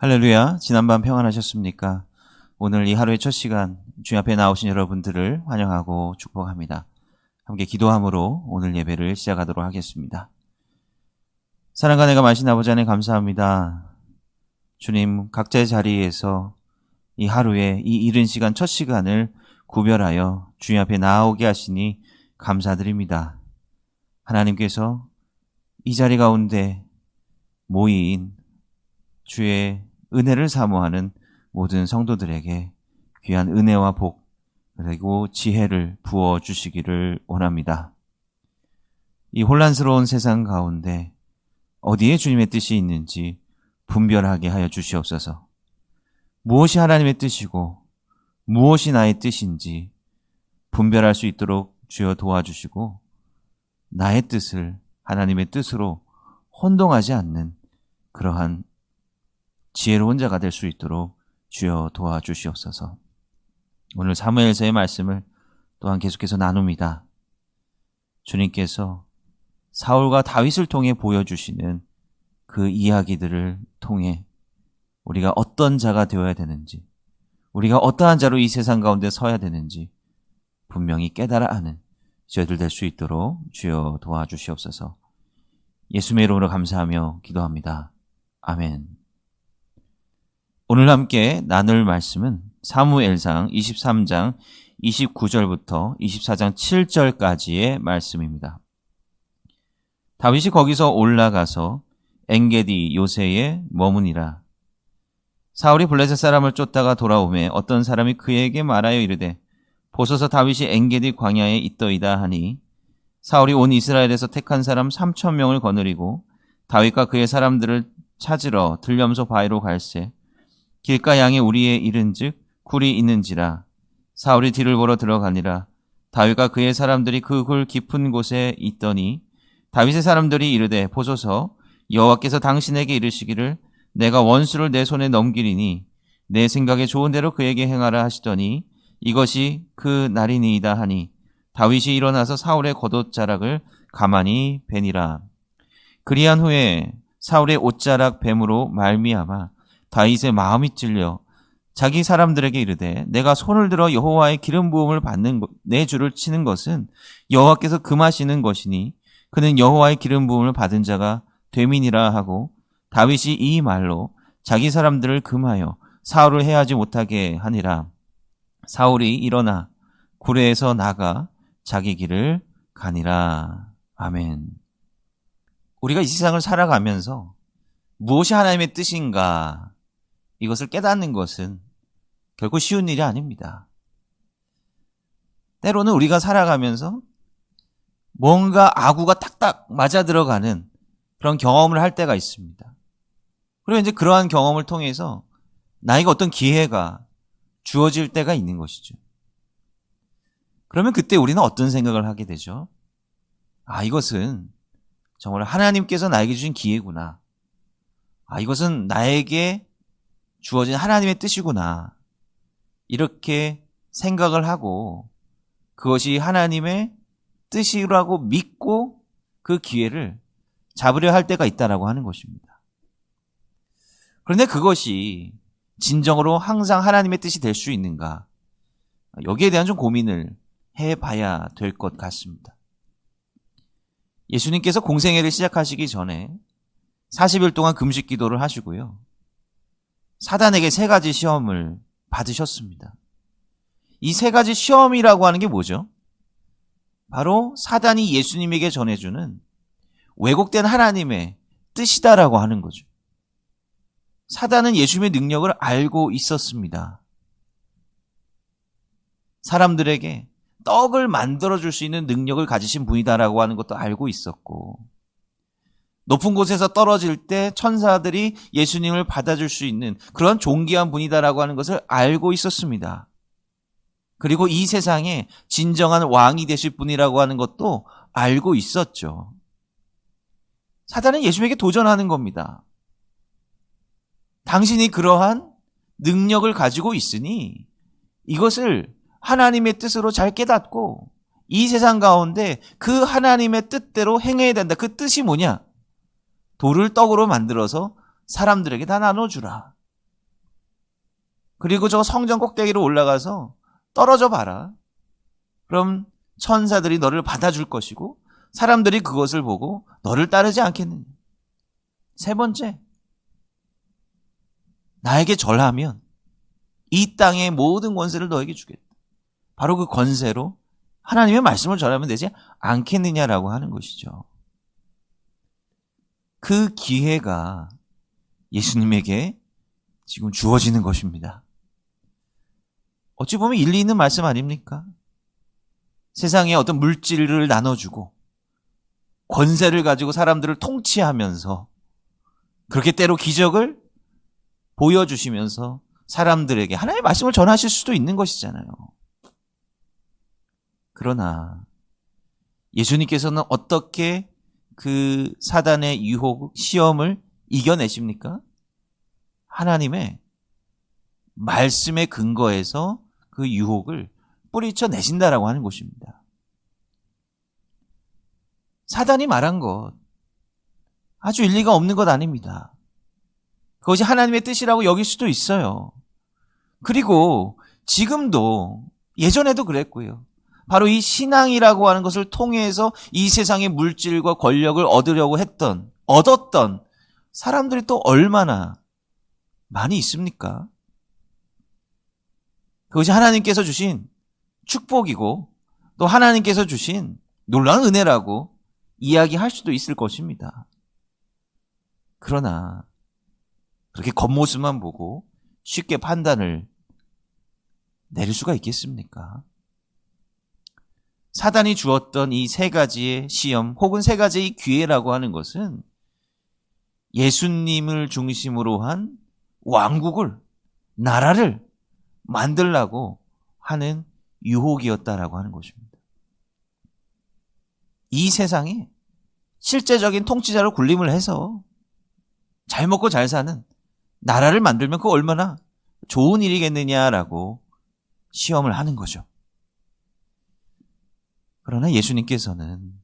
할렐루야, 지난밤 평안하셨습니까? 오늘 이 하루의 첫 시간 주님 앞에 나오신 여러분들을 환영하고 축복합니다. 함께 기도함으로 오늘 예배를 시작하도록 하겠습니다. 사랑과 내가 마신 아버지 하나님 감사합니다. 주님, 각자의 자리에서 이 하루의 이 이른 시간 첫 시간을 구별하여 주님 앞에 나오게 하시니 감사드립니다. 하나님께서 이 자리 가운데 모인 주의 은혜를 사모하는 모든 성도들에게 귀한 은혜와 복 그리고 지혜를 부어주시기를 원합니다. 이 혼란스러운 세상 가운데 어디에 주님의 뜻이 있는지 분별하게 하여 주시옵소서. 무엇이 하나님의 뜻이고 무엇이 나의 뜻인지 분별할 수 있도록 주여 도와주시고 나의 뜻을 하나님의 뜻으로 혼동하지 않는 그러한 지혜로운 자가 될 수 있도록 주여 도와주시옵소서. 오늘 사무엘서의 말씀을 또한 계속해서 나눕니다. 주님께서 사울과 다윗을 통해 보여주시는 그 이야기들을 통해 우리가 어떤 자가 되어야 되는지, 우리가 어떠한 자로 이 세상 가운데 서야 되는지 분명히 깨달아 아는 저희들 될 수 있도록 주여 도와주시옵소서. 예수님의 이름으로 감사하며 기도합니다. 아멘. 오늘 함께 나눌 말씀은 사무엘상 23장 29절부터 24장 7절까지의 말씀입니다. 다윗이 거기서 올라가서 엔게디 요새에 머무니라. 사울이 블레셋 사람을 쫓다가 돌아오매 어떤 사람이 그에게 말하여 이르되 보소서 다윗이 엔게디 광야에 있더이다 하니 사울이 온 이스라엘에서 택한 사람 3,000명을 거느리고 다윗과 그의 사람들을 찾으러 들염소 바위로 갈새 길가 양에 우리에 이른즉 굴이 있는지라. 사울이 뒤를 보러 들어가니라. 다윗과 그의 사람들이 그 굴 깊은 곳에 있더니 다윗의 사람들이 이르되 보소서 여호와께서 당신에게 이르시기를 내가 원수를 내 손에 넘기리니 내 생각에 좋은 대로 그에게 행하라 하시더니 이것이 그 날이니이다 하니 다윗이 일어나서 사울의 겉옷자락을 가만히 베니라. 그리한 후에 사울의 옷자락 뱀으로 말미암아 다윗의 마음이 찔려 자기 사람들에게 이르되 내가 손을 들어 여호와의 기름 부음을 받는 내 주를 치는 것은 여호와께서 금하시는 것이니 그는 여호와의 기름 부음을 받은 자가 됨이니라 하고 다윗이 이 말로 자기 사람들을 금하여 사울을 해하지 못하게 하니라. 사울이 일어나 구레에서 나가 자기 길을 가니라. 아멘. 우리가 이 세상을 살아가면서 무엇이 하나님의 뜻인가 이것을 깨닫는 것은 결코 쉬운 일이 아닙니다. 때로는 우리가 살아가면서 뭔가 아구가 딱딱 맞아 들어가는 그런 경험을 할 때가 있습니다. 그리고 이제 그러한 경험을 통해서 나에게 어떤 기회가 주어질 때가 있는 것이죠. 그러면 그때 우리는 어떤 생각을 하게 되죠? 이것은 정말 하나님께서 나에게 주신 기회구나. 이것은 나에게 주어진 하나님의 뜻이구나. 이렇게 생각을 하고 그것이 하나님의 뜻이라고 믿고 그 기회를 잡으려 할 때가 있다라고 하는 것입니다. 그런데 그것이 진정으로 항상 하나님의 뜻이 될 수 있는가? 여기에 대한 좀 고민을 해봐야 될 것 같습니다. 예수님께서 공생애를 시작하시기 전에 40일 동안 금식 기도를 하시고요. 사단에게 3가지 시험을 받으셨습니다. 이 3가지 시험이라고 하는 게 뭐죠? 바로 사단이 예수님에게 전해주는 왜곡된 하나님의 뜻이다라고 하는 거죠. 사단은 예수님의 능력을 알고 있었습니다. 사람들에게 떡을 만들어줄 수 있는 능력을 가지신 분이다라고 하는 것도 알고 있었고 높은 곳에서 떨어질 때 천사들이 예수님을 받아줄 수 있는 그런 존귀한 분이다라고 하는 것을 알고 있었습니다. 그리고 이 세상에 진정한 왕이 되실 분이라고 하는 것도 알고 있었죠. 사단은 예수님에게 도전하는 겁니다. 당신이 그러한 능력을 가지고 있으니 이것을 하나님의 뜻으로 잘 깨닫고 이 세상 가운데 그 하나님의 뜻대로 행해야 된다. 그 뜻이 뭐냐? 돌을 떡으로 만들어서 사람들에게 다 나눠주라. 그리고 저 성전 꼭대기로 올라가서 떨어져 봐라. 그럼 천사들이 너를 받아줄 것이고 사람들이 그것을 보고 너를 따르지 않겠느냐. 세 번째, 나에게 절하면 이 땅의 모든 권세를 너에게 주겠다. 바로 그 권세로 하나님의 말씀을 전하면 되지 않겠느냐라고 하는 것이죠. 그 기회가 예수님에게 지금 주어지는 것입니다. 어찌 보면 일리 있는 말씀 아닙니까? 세상에 어떤 물질을 나눠주고 권세를 가지고 사람들을 통치하면서 그렇게 때로 기적을 보여주시면서 사람들에게 하나님의 말씀을 전하실 수도 있는 것이잖아요. 그러나 예수님께서는 어떻게 그 사단의 유혹, 시험을 이겨내십니까? 하나님의 말씀의 근거에서 그 유혹을 뿌리쳐 내신다라고 하는 것입니다. 사단이 말한 것 아주 일리가 없는 것 아닙니다. 그것이 하나님의 뜻이라고 여길 수도 있어요. 그리고 지금도 예전에도 그랬고요. 바로 이 신앙이라고 하는 것을 통해서 이 세상의 물질과 권력을 얻으려고 얻었던 사람들이 또 얼마나 많이 있습니까? 그것이 하나님께서 주신 축복이고 또 하나님께서 주신 놀라운 은혜라고 이야기할 수도 있을 것입니다. 그러나 그렇게 겉모습만 보고 쉽게 판단을 내릴 수가 있겠습니까? 사단이 주었던 이 세 가지의 시험 혹은 세 가지의 기회라고 하는 것은 예수님을 중심으로 한 왕국을, 나라를 만들라고 하는 유혹이었다라고 하는 것입니다. 이 세상에 실제적인 통치자로 군림을 해서 잘 먹고 잘 사는 나라를 만들면 그거 얼마나 좋은 일이겠느냐라고 시험을 하는 거죠. 그러나 예수님께서는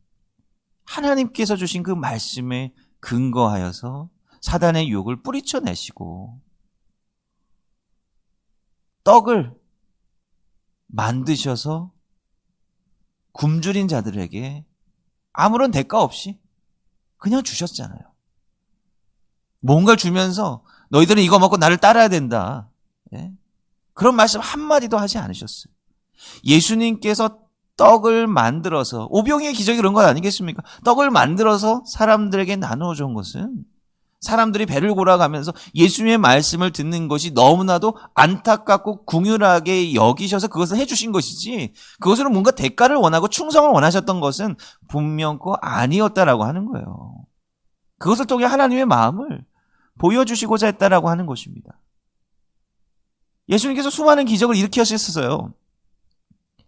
하나님께서 주신 그 말씀에 근거하여서 사단의 유혹을 뿌리쳐내시고 떡을 만드셔서 굶주린 자들에게 아무런 대가 없이 그냥 주셨잖아요. 뭔가를 주면서 너희들은 이거 먹고 나를 따라야 된다. 예? 그런 말씀 한마디도 하지 않으셨어요. 예수님께서 떡을 만들어서 오병이의 기적이 그런 건 아니겠습니까? 떡을 만들어서 사람들에게 나누어 준 것은 사람들이 배를 골아가면서 예수님의 말씀을 듣는 것이 너무나도 안타깝고 궁휼하게 여기셔서 그것을 해주신 것이지 그것으로 뭔가 대가를 원하고 충성을 원하셨던 것은 분명코 아니었다라고 하는 거예요. 그것을 통해 하나님의 마음을 보여주시고자 했다라고 하는 것입니다. 예수님께서 수많은 기적을 일으키셨어요.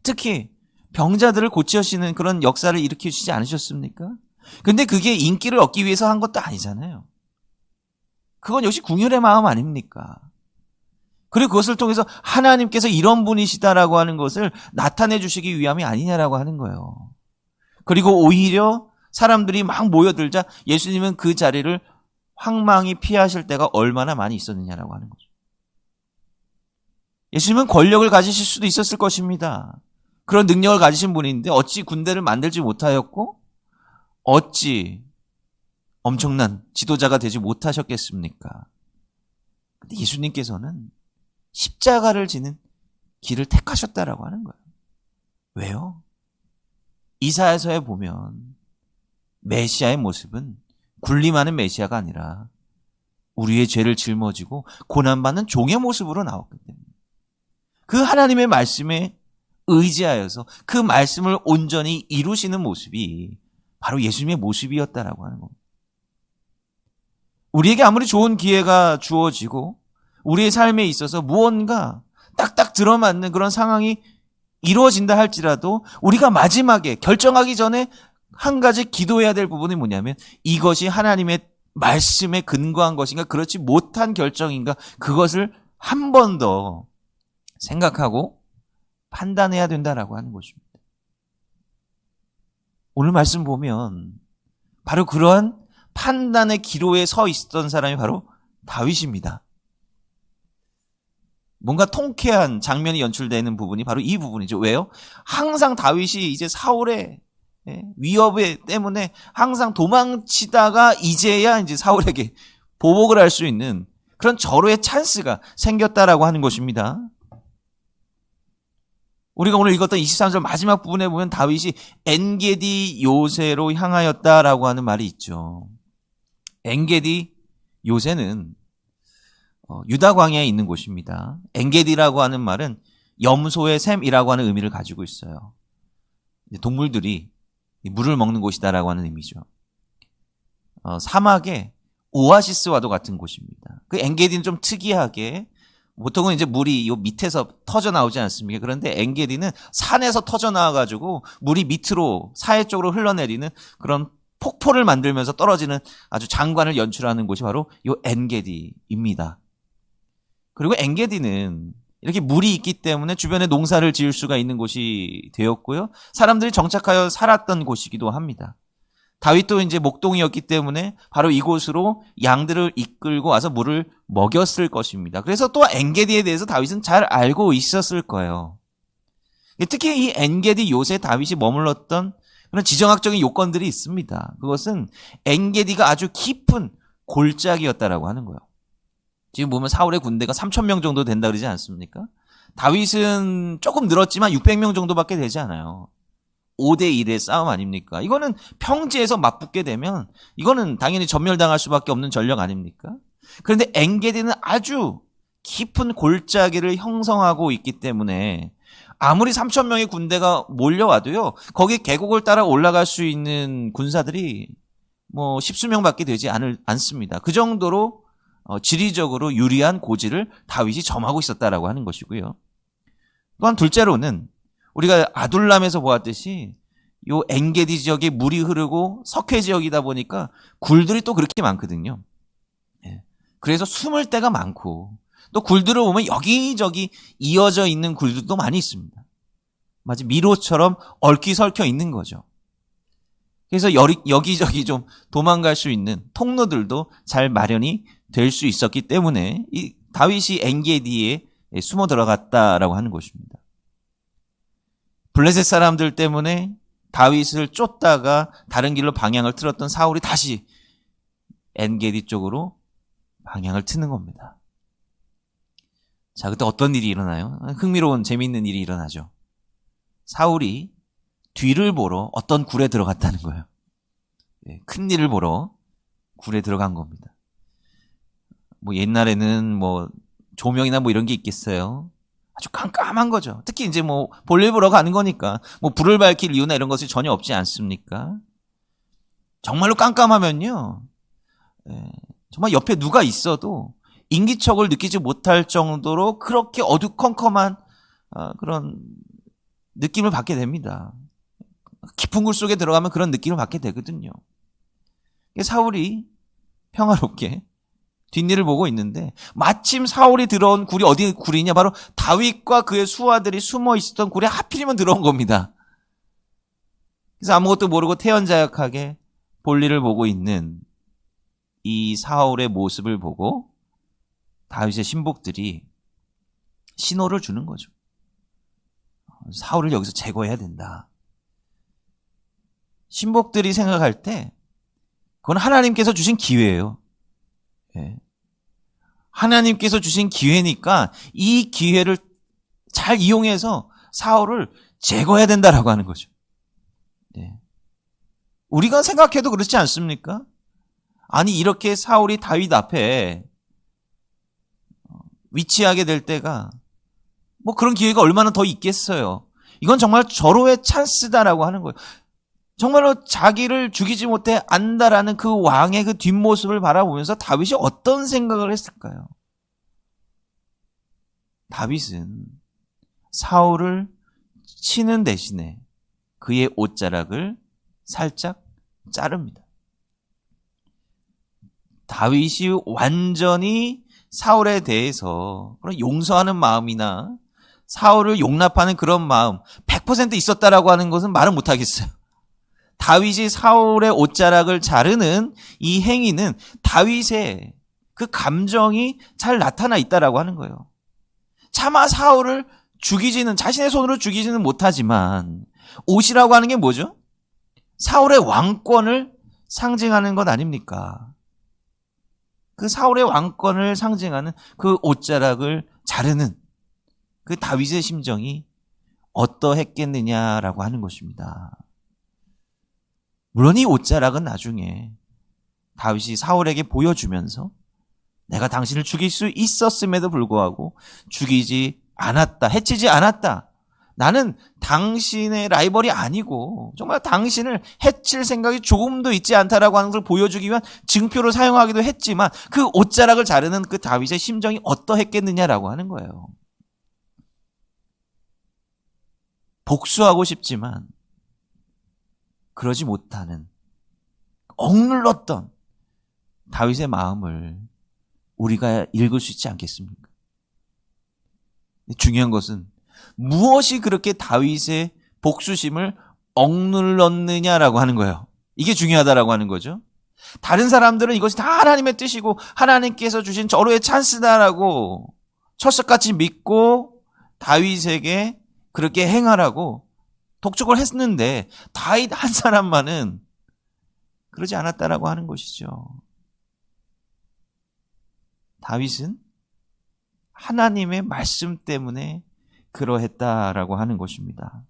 특히 병자들을 고치시는 그런 역사를 일으키시지 않으셨습니까? 근데 그게 인기를 얻기 위해서 한 것도 아니잖아요. 그건 역시 궁휼의 마음 아닙니까? 그리고 그것을 통해서 하나님께서 이런 분이시다라고 하는 것을 나타내 주시기 위함이 아니냐라고 하는 거예요. 그리고 오히려 사람들이 막 모여들자 예수님은 그 자리를 황망히 피하실 때가 얼마나 많이 있었느냐라고 하는 거죠. 예수님은 권력을 가지실 수도 있었을 것입니다. 그런 능력을 가지신 분인데 어찌 군대를 만들지 못하였고 어찌 엄청난 지도자가 되지 못하셨겠습니까? 근데 예수님께서는 십자가를 지는 길을 택하셨다라고 하는 거예요. 왜요? 이사야서에 보면 메시아의 모습은 군림하는 메시아가 아니라 우리의 죄를 짊어지고 고난받는 종의 모습으로 나왔기 때문에 그 하나님의 말씀에 의지하여서 그 말씀을 온전히 이루시는 모습이 바로 예수님의 모습이었다라고 하는 겁니다. 우리에게 아무리 좋은 기회가 주어지고 우리의 삶에 있어서 무언가 딱딱 들어맞는 그런 상황이 이루어진다 할지라도 우리가 마지막에 결정하기 전에 한 가지 기도해야 될 부분이 뭐냐면 이것이 하나님의 말씀에 근거한 것인가 그렇지 못한 결정인가 그것을 한 번 더 생각하고 판단해야 된다라고 하는 것입니다. 오늘 말씀 보면 바로 그러한 판단의 기로에 서 있었던 사람이 바로 다윗입니다. 뭔가 통쾌한 장면이 연출되는 부분이 바로 이 부분이죠. 왜요? 항상 다윗이 이제 사울의 위협 때문에 항상 도망치다가 이제야 이제 사울에게 보복을 할 수 있는 그런 절호의 찬스가 생겼다라고 하는 것입니다. 우리가 오늘 읽었던 23절 마지막 부분에 보면 다윗이 엔게디 요새로 향하였다라고 하는 말이 있죠. 엔게디 요새는 유다 광야에 있는 곳입니다. 엔게디라고 하는 말은 염소의 샘이라고 하는 의미를 가지고 있어요. 동물들이 물을 먹는 곳이다라고 하는 의미죠. 사막의 오아시스와도 같은 곳입니다. 그 엔게디는 좀 특이하게 보통은 이제 물이 요 밑에서 터져 나오지 않습니까? 그런데 엔게디는 산에서 터져 나와가지고 물이 밑으로 사해 쪽으로 흘러내리는 그런 폭포를 만들면서 떨어지는 아주 장관을 연출하는 곳이 바로 요 엔게디입니다. 그리고 엔게디는 이렇게 물이 있기 때문에 주변에 농사를 지을 수가 있는 곳이 되었고요. 사람들이 정착하여 살았던 곳이기도 합니다. 다윗도 이제 목동이었기 때문에 바로 이곳으로 양들을 이끌고 와서 물을 먹였을 것입니다. 그래서 또 엔게디에 대해서 다윗은 잘 알고 있었을 거예요. 특히 이 엔게디 요새 다윗이 머물렀던 그런 지정학적인 요건들이 있습니다. 그것은 엔게디가 아주 깊은 골짜기였다라고 하는 거예요. 지금 보면 사울의 군대가 3,000명 정도 된다 그러지 않습니까? 다윗은 조금 늘었지만 600명 정도밖에 되지 않아요. 5대1의 싸움 아닙니까? 이거는 평지에서 맞붙게 되면 이거는 당연히 전멸당할 수밖에 없는 전력 아닙니까? 그런데 엔게디는 아주 깊은 골짜기를 형성하고 있기 때문에 아무리 3,000명의 군대가 몰려와도요, 거기 계곡을 따라 올라갈 수 있는 군사들이 뭐 십수명밖에 되지 않습니다. 그 정도로 지리적으로 유리한 고지를 다윗이 점하고 있었다라고 하는 것이고요. 또한 둘째로는 우리가 아둘람에서 보았듯이 요 엔게디 지역에 물이 흐르고 석회 지역이다 보니까 굴들이 또 그렇게 많거든요. 그래서 숨을 데가 많고 또 굴들을 보면 여기저기 이어져 있는 굴들도 많이 있습니다. 마치 미로처럼 얽히설켜 있는 거죠. 그래서 여기저기 좀 도망갈 수 있는 통로들도 잘 마련이 될 수 있었기 때문에 이 다윗이 엔게디에 숨어 들어갔다라고 하는 것입니다. 블레셋 사람들 때문에 다윗을 쫓다가 다른 길로 방향을 틀었던 사울이 다시 엔게디 쪽으로 방향을 트는 겁니다. 자, 그때 어떤 일이 일어나요? 흥미로운 재미있는 일이 일어나죠. 사울이 뒤를 보러 어떤 굴에 들어갔다는 거예요. 큰 일을 보러 굴에 들어간 겁니다. 뭐 옛날에는 뭐 조명이나 뭐 이런 게 있겠어요. 아주 깜깜한 거죠. 특히 이제 뭐 볼일 보러 가는 거니까 뭐 불을 밝힐 이유나 이런 것이 전혀 없지 않습니까? 정말로 깜깜하면요, 정말 옆에 누가 있어도 인기척을 느끼지 못할 정도로 그렇게 어두컴컴한 그런 느낌을 받게 됩니다. 깊은 굴 속에 들어가면 그런 느낌을 받게 되거든요. 사울이 평화롭게 뒷일을 보고 있는데 마침 사울이 들어온 굴이 어디 굴이냐, 바로 다윗과 그의 수하들이 숨어 있었던 굴에 하필이면 들어온 겁니다. 그래서 아무것도 모르고 태연자약하게 볼일을 보고 있는 이 사울의 모습을 보고 다윗의 신복들이 신호를 주는 거죠. 사울을 여기서 제거해야 된다. 신복들이 생각할 때 그건 하나님께서 주신 기회예요. 하나님께서 주신 기회니까 이 기회를 잘 이용해서 사울을 제거해야 된다라고 하는 거죠. 우리가 생각해도 그렇지 않습니까? 아니, 이렇게 사울이 다윗 앞에 위치하게 될 때가 뭐 그런 기회가 얼마나 더 있겠어요. 이건 정말 절호의 찬스다라고 하는 거예요. 정말로 자기를 죽이지 못해 안다라는 그 왕의 그 뒷모습을 바라보면서 다윗이 어떤 생각을 했을까요? 다윗은 사울을 치는 대신에 그의 옷자락을 살짝 자릅니다. 다윗이 완전히 사울에 대해서 그런 용서하는 마음이나 사울을 용납하는 그런 마음 100% 있었다라고 하는 것은 말은 못하겠어요. 다윗이 사울의 옷자락을 자르는 이 행위는 다윗의 그 감정이 잘 나타나 있다라고 하는 거예요. 차마 사울을 죽이지는, 자신의 손으로 죽이지는 못하지만 옷이라고 하는 게 뭐죠? 사울의 왕권을 상징하는 것 아닙니까? 그 사울의 왕권을 상징하는 그 옷자락을 자르는 그 다윗의 심정이 어떠했겠느냐라고 하는 것입니다. 물론 이 옷자락은 나중에 다윗이 사울에게 보여주면서 내가 당신을 죽일 수 있었음에도 불구하고 죽이지 않았다, 해치지 않았다. 나는 당신의 라이벌이 아니고 정말 당신을 해칠 생각이 조금도 있지 않다라고 하는 걸 보여주기 위한 증표로 사용하기도 했지만 그 옷자락을 자르는 그 다윗의 심정이 어떠했겠느냐라고 하는 거예요. 복수하고 싶지만 그러지 못하는, 억눌렀던 다윗의 마음을 우리가 읽을 수 있지 않겠습니까? 중요한 것은 무엇이 그렇게 다윗의 복수심을 억눌렀느냐라고 하는 거예요. 이게 중요하다라고 하는 거죠. 다른 사람들은 이것이 다 하나님의 뜻이고 하나님께서 주신 절호의 찬스다라고 철석같이 믿고 다윗에게 그렇게 행하라고 독촉을 했는데 다윗 한 사람만은 그러지 않았다라고 하는 것이죠. 다윗은 하나님의 말씀 때문에 그러했다라고 하는 것입니다.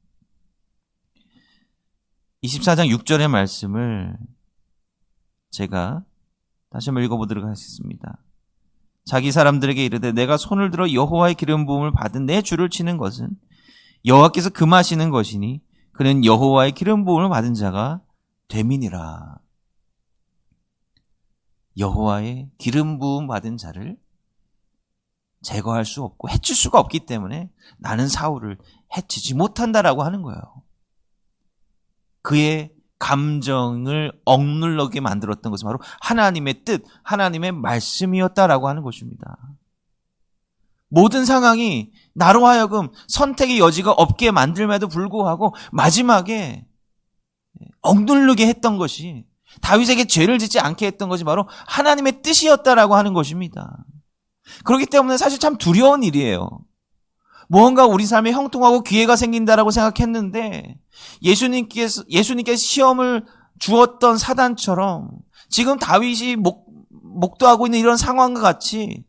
24장 6절의 말씀을 제가 다시 한번 읽어보도록 하겠습니다. 자기 사람들에게 이르되 내가 손을 들어 여호와의 기름 부음을 받은 내 주를 치는 것은 여호와께서 금하시는 것이니 그는 여호와의 기름 부음을 받은 자가 됨이니라. 여호와의 기름 부음 받은 자를 제거할 수 없고 해칠 수가 없기 때문에 나는 사울을 해치지 못한다라고 하는 거예요. 그의 감정을 억눌러게 만들었던 것은 바로 하나님의 뜻, 하나님의 말씀이었다라고 하는 것입니다. 모든 상황이 나로 하여금 선택의 여지가 없게 만들면에도 불구하고 마지막에 억누르게 했던 것이, 다윗에게 죄를 짓지 않게 했던 것이 바로 하나님의 뜻이었다라고 하는 것입니다. 그렇기 때문에 사실 참 두려운 일이에요. 무언가 우리 삶에 형통하고 기회가 생긴다라고 생각했는데 예수님께서 시험을 주었던 사단처럼 지금 다윗이 목도하고 있는 이런 상황과 같이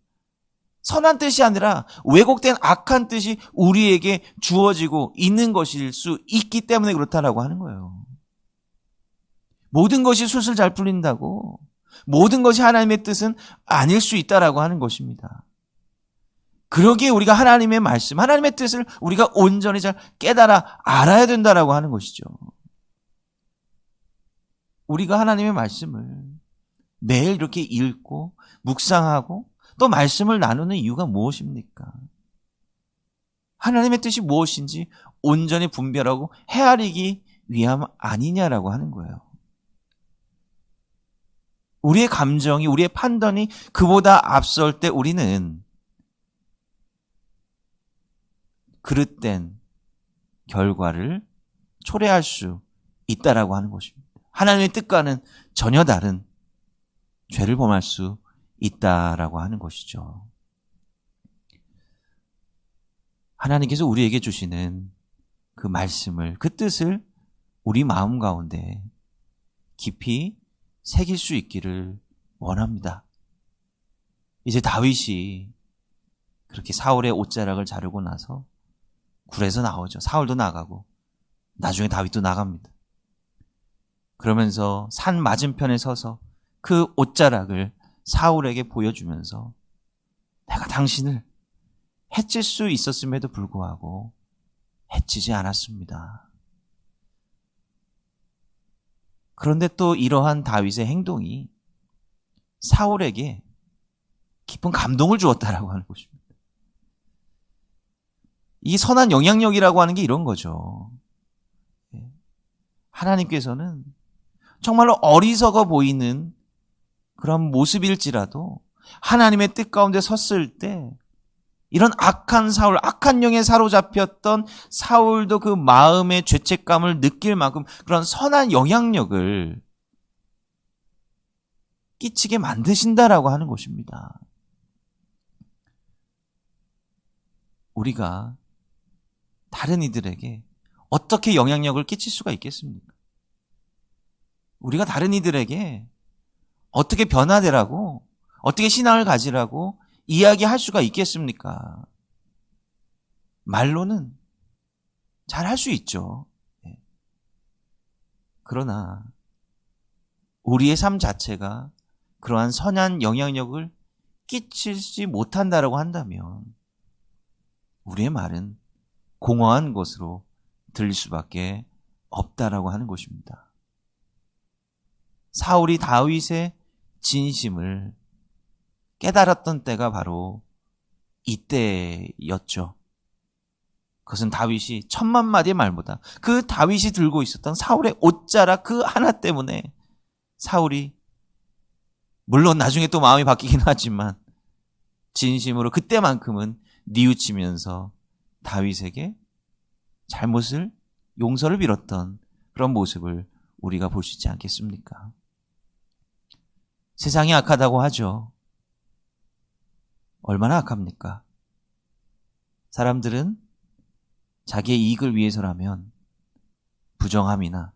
선한 뜻이 아니라 왜곡된 악한 뜻이 우리에게 주어지고 있는 것일 수 있기 때문에 그렇다라고 하는 거예요. 모든 것이 술술 잘 풀린다고, 모든 것이 하나님의 뜻은 아닐 수 있다라고 하는 것입니다. 그러기에 우리가 하나님의 말씀, 하나님의 뜻을 우리가 온전히 잘 깨달아 알아야 된다라고 하는 것이죠. 우리가 하나님의 말씀을 매일 이렇게 읽고 묵상하고 또 말씀을 나누는 이유가 무엇입니까? 하나님의 뜻이 무엇인지 온전히 분별하고 헤아리기 위함 아니냐라고 하는 거예요. 우리의 감정이, 우리의 판단이 그보다 앞설 때 우리는 그릇된 결과를 초래할 수 있다라고 하는 것입니다. 하나님의 뜻과는 전혀 다른 죄를 범할 수 있다라고 하는 것이죠. 하나님께서 우리에게 주시는 그 말씀을, 그 뜻을 우리 마음 가운데 깊이 새길 수 있기를 원합니다. 이제 다윗이 그렇게 사울의 옷자락을 자르고 나서 굴에서 나오죠. 사울도 나가고 나중에 다윗도 나갑니다. 그러면서 산 맞은편에 서서 그 옷자락을 사울에게 보여주면서 내가 당신을 해칠 수 있었음에도 불구하고 해치지 않았습니다. 그런데 또 이러한 다윗의 행동이 사울에게 깊은 감동을 주었다라고 하는 것입니다. 이 선한 영향력이라고 하는 게 이런 거죠. 하나님께서는 정말로 어리석어 보이는 그런 모습일지라도 하나님의 뜻 가운데 섰을 때 이런 악한 사울, 악한 영에 사로잡혔던 사울도 그 마음의 죄책감을 느낄 만큼 그런 선한 영향력을 끼치게 만드신다라고 하는 것입니다. 우리가 다른 이들에게 어떻게 영향력을 끼칠 수가 있겠습니까? 우리가 다른 이들에게 어떻게 변화되라고, 어떻게 신앙을 가지라고 이야기할 수가 있겠습니까? 말로는 잘 할 수 있죠. 그러나 우리의 삶 자체가 그러한 선한 영향력을 끼치지 못한다라고 한다면 우리의 말은 공허한 것으로 들릴 수밖에 없다라고 하는 것입니다. 사울이 다윗의 진심을 깨달았던 때가 바로 이때였죠. 그것은 다윗이 10,000마디의 말보다 그 다윗이 들고 있었던 사울의 옷자락 그 하나 때문에 사울이 물론 나중에 또 마음이 바뀌긴 하지만 진심으로 그때만큼은 뉘우치면서 다윗에게 잘못을 용서를 빌었던 그런 모습을 우리가 볼 수 있지 않겠습니까? 세상이 악하다고 하죠. 얼마나 악합니까? 사람들은 자기의 이익을 위해서라면 부정함이나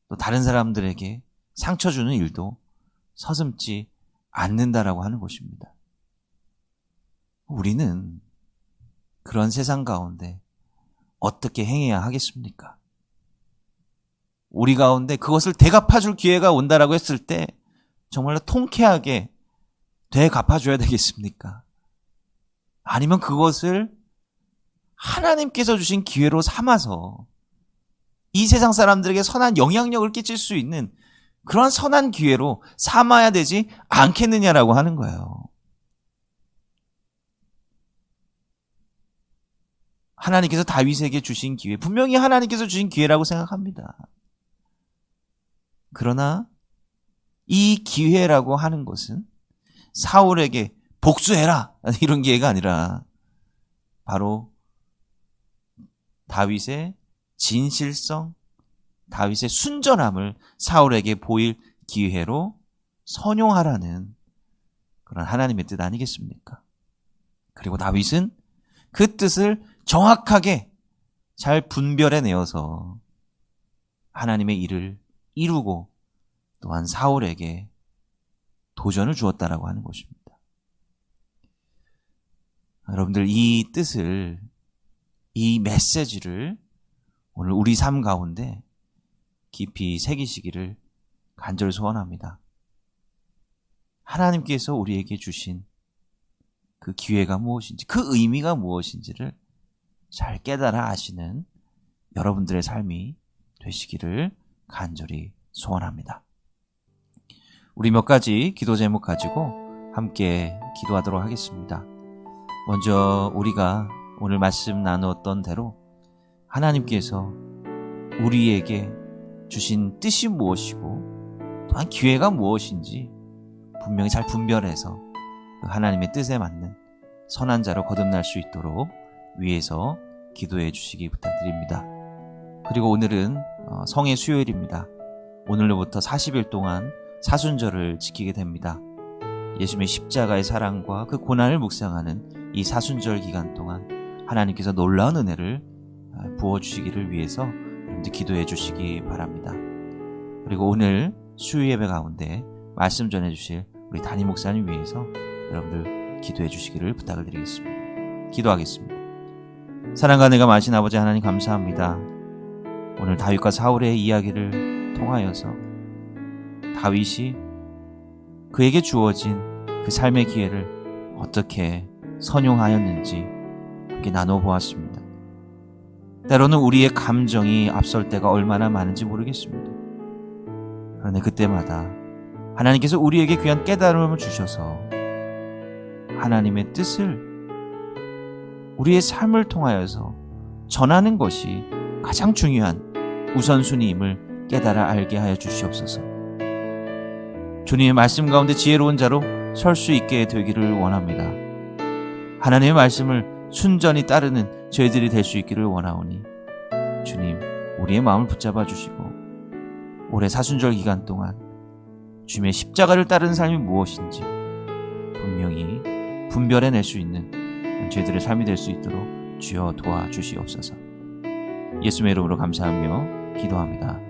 또 다른 사람들에게 상처 주는 일도 서슴지 않는다라고 하는 것입니다. 우리는 그런 세상 가운데 어떻게 행해야 하겠습니까? 우리 가운데 그것을 되갚아줄 기회가 온다라고 했을 때 정말로 통쾌하게 되갚아줘야 되겠습니까? 아니면 그것을 하나님께서 주신 기회로 삼아서 이 세상 사람들에게 선한 영향력을 끼칠 수 있는 그런 선한 기회로 삼아야 되지 않겠느냐라고 하는 거예요. 하나님께서 다윗에게 주신 기회, 분명히 하나님께서 주신 기회라고 생각합니다. 그러나 이 기회라고 하는 것은 사울에게 복수해라 이런 기회가 아니라 바로 다윗의 진실성, 다윗의 순전함을 사울에게 보일 기회로 선용하라는 그런 하나님의 뜻 아니겠습니까? 그리고 다윗은 그 뜻을 정확하게 잘 분별해내어서 하나님의 일을 이루고 또한 사울에게 도전을 주었다라고 하는 것입니다. 여러분들 이 뜻을, 이 메시지를 오늘 우리 삶 가운데 깊이 새기시기를 간절히 소원합니다. 하나님께서 우리에게 주신 그 기회가 무엇인지, 그 의미가 무엇인지를 잘 깨달아 아시는 여러분들의 삶이 되시기를 간절히 소원합니다. 우리 몇 가지 기도 제목 가지고 함께 기도하도록 하겠습니다. 먼저 우리가 오늘 말씀 나누었던 대로 하나님께서 우리에게 주신 뜻이 무엇이고 또한 기회가 무엇인지 분명히 잘 분별해서 그 하나님의 뜻에 맞는 선한 자로 거듭날 수 있도록 위에서 기도해 주시기 부탁드립니다. 그리고 오늘은 성의 수요일입니다. 오늘로부터 40일 동안 사순절을 지키게 됩니다. 예수님의 십자가의 사랑과 그 고난을 묵상하는 이 사순절 기간 동안 하나님께서 놀라운 은혜를 부어주시기를 위해서 여러분들 기도해 주시기 바랍니다. 그리고 오늘 수요 예배 가운데 말씀 전해주실 우리 담임 목사님 위해서 여러분들 기도해 주시기를 부탁을 드리겠습니다. 기도하겠습니다. 사랑과 은혜가 많으신 아버지 하나님 감사합니다. 오늘 다윗과 사울의 이야기를 통하여서 다윗이 그에게 주어진 그 삶의 기회를 어떻게 선용하였는지 함께 나눠보았습니다. 때로는 우리의 감정이 앞설 때가 얼마나 많은지 모르겠습니다. 그런데 그때마다 하나님께서 우리에게 귀한 깨달음을 주셔서 하나님의 뜻을 우리의 삶을 통하여서 전하는 것이 가장 중요한 우선순위임을 깨달아 알게 하여 주시옵소서. 주님의 말씀 가운데 지혜로운 자로 설 수 있게 되기를 원합니다. 하나님의 말씀을 순전히 따르는 저희들이 될 수 있기를 원하오니 주님 우리의 마음을 붙잡아 주시고 올해 사순절 기간 동안 주님의 십자가를 따르는 삶이 무엇인지 분명히 분별해낼 수 있는 저희들의 삶이 될 수 있도록 주여 도와주시옵소서. 예수의 이름으로 감사하며 기도합니다.